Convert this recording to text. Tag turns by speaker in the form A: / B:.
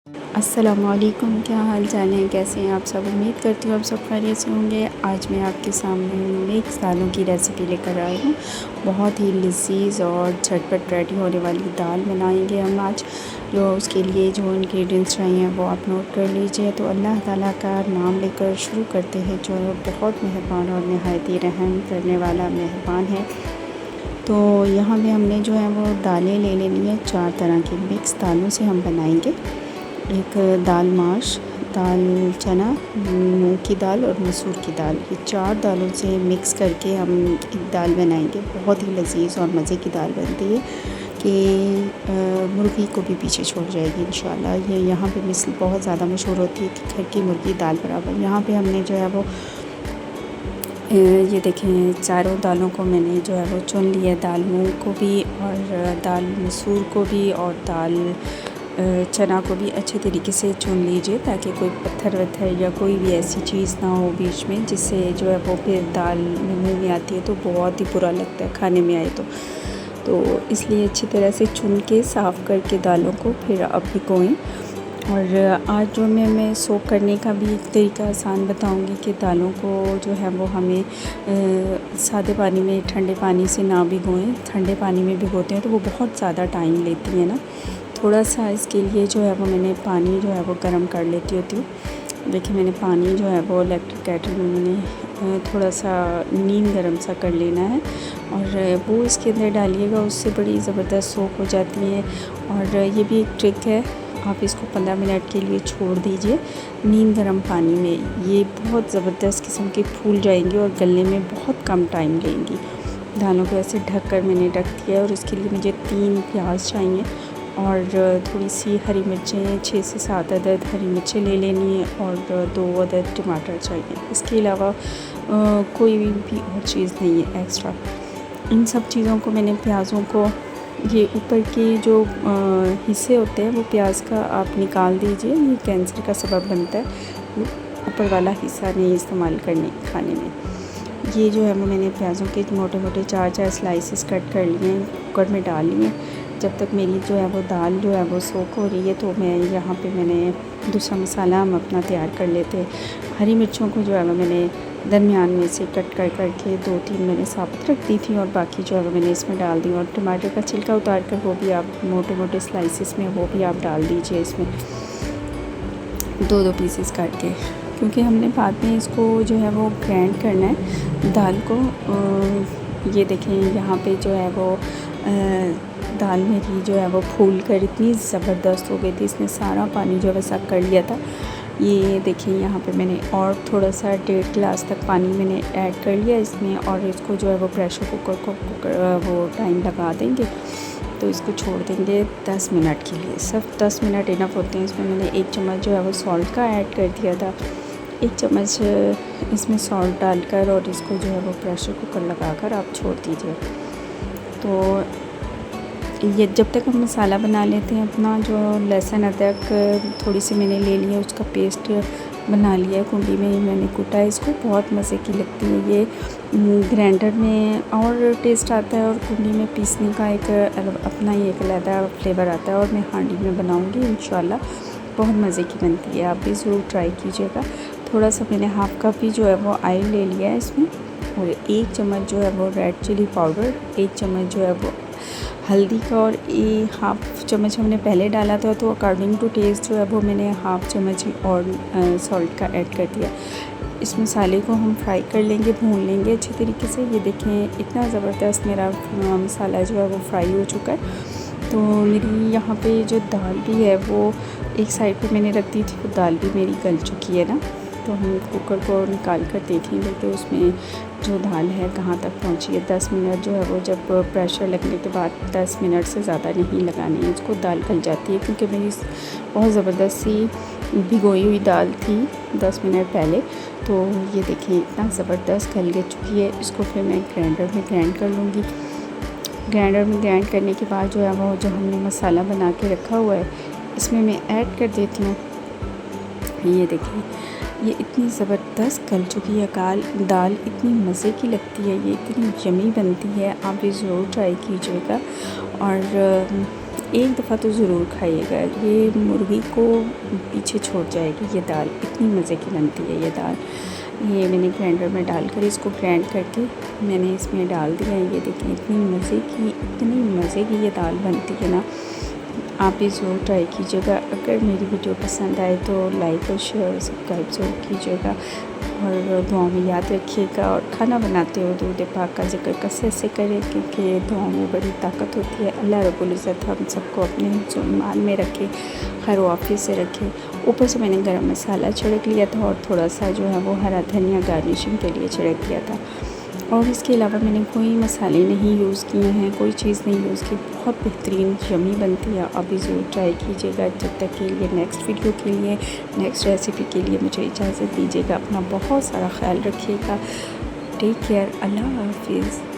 A: अस्सलामुअलैकुम, क्या हाल चाल है, कैसे हैं आप सब। उम्मीद करती हूँ आप सब खैरियत से होंगे। आज मैं आपके सामने मिक्स दालों की रेसिपी लेकर आई हूँ। बहुत ही लज़ीज़ और झटपट रेडी होने वाली दाल बनाएंगे हम आज। जो उसके लिए जो इंग्रेडिएंट्स चाहिए वो आप नोट कर लीजिए। तो अल्लाह ताला का नाम लेकर शुरू करते हैं, जो बहुत मेहरबान और नहायत ही रहम करने वाला मेहरबान है। तो यहाँ पे हमने जो है वो दालें ले लेनी है। 4 तरह की मिक्स दालों से हम बनाएंगे। एक दाल माश, दाल चना, मूंग की दाल और मसूर की दाल, ये 4 दालों से मिक्स करके हम एक दाल बनाएंगे। बहुत ही लज़ीज़ और मज़े की दाल बनती है कि मुर्गी को भी पीछे छोड़ जाएगी इंशाल्लाह। ये यहाँ पे मिसल बहुत ज़्यादा मशहूर होती है कि घर की मुर्गी दाल बराबर। यहाँ पे हमने जो है वो ये देखें, चारों दालों को मैंने जो है वो चुन लिया। दाल मूंग को भी और दाल मसूर को भी और दाल चना को भी अच्छे तरीके से चुन लीजिए, ताकि कोई पत्थर वत्थर या कोई भी ऐसी चीज़ ना हो बीच में, जिससे जो है वो फिर दाल मुंह में आती है तो बहुत ही बुरा लगता है खाने में आए तो इसलिए अच्छी तरह से चुन के साफ़ करके दालों को फिर अब भिगोएं। और आज जो मैं सोक करने का भी एक तरीका आसान बताऊंगी कि दालों को जो है वो हमें सादे पानी में, ठंडे पानी से ना भिगोएं। ठंडे पानी में भिगोते हैं तो वो बहुत ज़्यादा टाइम लेती है ना। थोड़ा सा इसके लिए जो है वो मैंने पानी जो है वो गर्म कर लेती होती हूँ। देखिए, मैंने पानी जो है वो इलेक्ट्रिक केटल में मैंने थोड़ा सा नीम गर्म सा कर लेना है और वो इसके अंदर डालिएगा, उससे बड़ी ज़बरदस्त सोक हो जाती है। और ये भी एक ट्रिक है, आप इसको 15 मिनट के लिए छोड़ दीजिए नीम गर्म पानी में। ये बहुत ज़बरदस्त किस्म के फूल जाएंगे और गलने में बहुत कम टाइम लेंगी। दालों को ऐसे ढक कर मैंने रख दिया। और इसके लिए मुझे 3 प्याज चाहिए और थोड़ी सी हरी मिर्चें, 6 से 7 अदद हरी मिर्चें ले लेनी है और 2 अदद टमाटर चाहिए। इसके अलावा कोई भी और चीज़ नहीं है एक्स्ट्रा। इन सब चीज़ों को मैंने, प्याज़ों को, ये ऊपर के जो हिस्से होते हैं वो प्याज का आप निकाल दीजिए, ये कैंसर का सबब बनता है। ऊपर वाला हिस्सा नहीं इस्तेमाल करने खाने में। ये जो है वो मैंने प्याज़ों के मोटे मोटे 4-4 स्लाइसेस कट कर लिए हैं, कुकर में डाल लिए। जब तक मेरी जो है वो दाल जो है वो सोख हो रही है तो मैं यहाँ पे मैंने दूसरा मसाला हम अपना तैयार कर लेते हैं। हरी मिर्चों को जो है वो मैंने दरमियान में से कट कर करके 2-3 मैंने साबुत रख दी थी और बाकी जो है वो मैंने इसमें डाल दी। और टमाटर का छिलका उतार कर वो भी आप मोटे मोटे स्लाइसेस में वो भी आप डाल दीजिए इसमें, 2-2 पीसेस करके, क्योंकि हमने बाद में इसको जो है वो ग्राइंड करना है दाल को। ये देखें, यहाँ पे जो है वो दाल मेरी जो है वो फूल कर इतनी ज़बरदस्त हो गई थी, इसने सारा पानी जो है सक कर लिया था। ये देखिए, यहाँ पे मैंने और थोड़ा सा 1.5 गिलास तक पानी मैंने ऐड कर लिया इसमें। और इसको जो है वो प्रेशर कुकर वो टाइम लगा देंगे, तो इसको छोड़ देंगे 10 मिनट के लिए। सिर्फ 10 मिनट इनफ होते हैं। इसमें मैंने 1 चम्मच जो है वो सॉल्ट का ऐड कर दिया था, 1 चम्मच इसमें सॉल्ट डालकर, और इसको जो है वो प्रेशर कुकर लगाकर आप छोड़ दीजिए। तो ये जब तक हम मसाला बना लेते हैं अपना, जो लहसुन अदरक थोड़ी सी मैंने ले लिया, उसका पेस्ट बना लिया। कुंडी में ही मैंने कूटा है इसको, बहुत मज़े की लगती है ये। ग्राइंडर में और टेस्ट आता है और कुंडी में पीसने का एक अपना ही एक अलग फ्लेवर आता है। और मैं हांडी में बनाऊंगी इंशाल्लाह, बहुत मज़े की बनती है, आप भी ज़रूर ट्राई कीजिएगा। थोड़ा सा मैंने हाफ़ कप भी जो है वो ऑयल ले लिया है इसमें, और 1 चम्मच जो है वो रेड चिली पाउडर, 1 चम्मच जो है वो हल्दी का, और हाफ़ चम्मच हमने पहले डाला था तो अकॉर्डिंग टू टेस्ट जो है वो मैंने हाफ़ चम्मच ही और सॉल्ट का ऐड कर दिया। इस मसाले को हम फ्राई कर लेंगे, भून लेंगे अच्छे तरीके से। ये देखें, इतना ज़बरदस्त मेरा मसाला जो है वो फ्राई हो चुका है। तो मेरी यहाँ पे जो दाल भी है वो एक साइड पे मैंने रख दी थी, वो दाल भी मेरी गल चुकी है ना। तो हम कुकर को निकाल कर देखेंगे कि उसमें जो दाल है कहाँ तक पहुँची है। 10 मिनट जो है वो, जब प्रेशर लगने के बाद 10 मिनट से ज़्यादा नहीं लगानी है इसको, दाल गल जाती है। क्योंकि मेरी बहुत ज़बरदस्त सी भिगोई हुई दाल थी 10 मिनट पहले। तो ये देखिए, इतना ज़बरदस्त गल के चुकी है। इसको फिर मैं ग्राइंडर में ग्राइंड कर लूँगी। ग्राइंडर में ग्राइंड करने के बाद जो है वो, जो हमने मसाला बना के रखा हुआ है, इसमें मैं ऐड कर देती हूँ। ये देखिए, ये इतनी ज़बरदस्त गल चुकी है दाल, इतनी मज़े की लगती है, ये इतनी यमी बनती है, आप भी ज़रूर ट्राई कीजिएगा। और एक दफ़ा तो ज़रूर खाइएगा, ये मुर्गी को पीछे छोड़ जाएगी ये दाल, इतनी मज़े की बनती है ये दाल। ये मैंने ग्राइंडर में डालकर इसको ग्राइंड करके मैंने इसमें डाल दिया है। ये देखिए इतनी मज़े की ये दाल बनती है ना, आप भी ज़रूर ट्राई कीजिएगा। अगर मेरी वीडियो पसंद आए तो लाइक और शेयर सब्सक्राइब ज़रूर कीजिएगा और दुआ में याद रखिएगा। और खाना बनाते हो दूध पाक का ज़िक्र कैसे करें, क्योंकि दुआ में बड़ी ताकत होती है। अल्लाह रब्बुल इज़्ज़त हम सबको अपने ईमान में रखे, खैर वाफ़ियत से रखे। ऊपर से मैंने गरम मसाला छिड़क लिया था और थोड़ा सा जो है वो हरा धनिया गार्निशिंग के लिए छिड़क लिया था। और इसके अलावा मैंने कोई मसाले नहीं यूज़ किए हैं, कोई चीज़ नहीं यूज़ की। बहुत बेहतरीन यम्मी बनती है, आप भी ज़रूर ट्राई कीजिएगा। जब तक के लिए नेक्स्ट वीडियो के लिए, नेक्स्ट रेसिपी के लिए मुझे इजाज़त दीजिएगा। अपना बहुत सारा ख्याल रखिएगा। टेक केयर, अल्लाह हाफिज़।